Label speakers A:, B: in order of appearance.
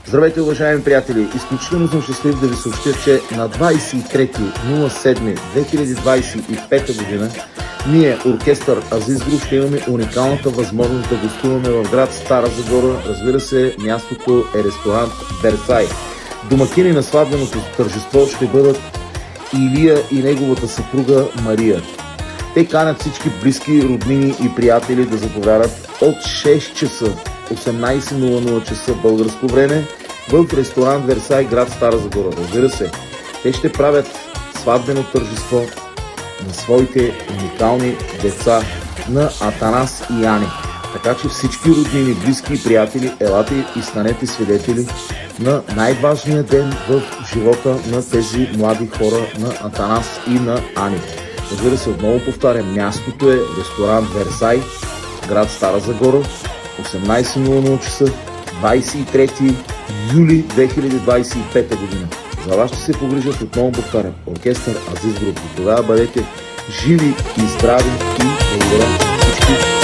A: Здравейте, уважаеми приятели! Изключително съм щастлив да ви съобщя, че на 23.07.2025 година ние, оркестър Азис Груп, ще имаме уникалната възможност да гостуваме в град Стара Загора. Разбира се, мястото е ресторант Версай. Домакини на сватбеното тържество ще бъдат Илия и неговата съпруга Мария. Те канят всички близки, роднини и приятели да заповядат от 6 часа, 18:00 часа българско време в ресторант Версай, град Стара Загора. Разбира се, те ще правят сватбено тържество на своите уникални деца, на Атанас и Ани. Така че всички роднини, близки и приятели, елате и станете свидетели на най-важния ден в живота на тези млади хора, на Атанас и на Ани. Разбира се, отново повтарям, мястото е ресторант Версай, град Стара Загора, 18:00 часа, 23 юли 2025 година. За вас ще се погрижат, отново повтарям, оркестър Азис Груп. Тогава бъдете живи и здрави и благодаря всички.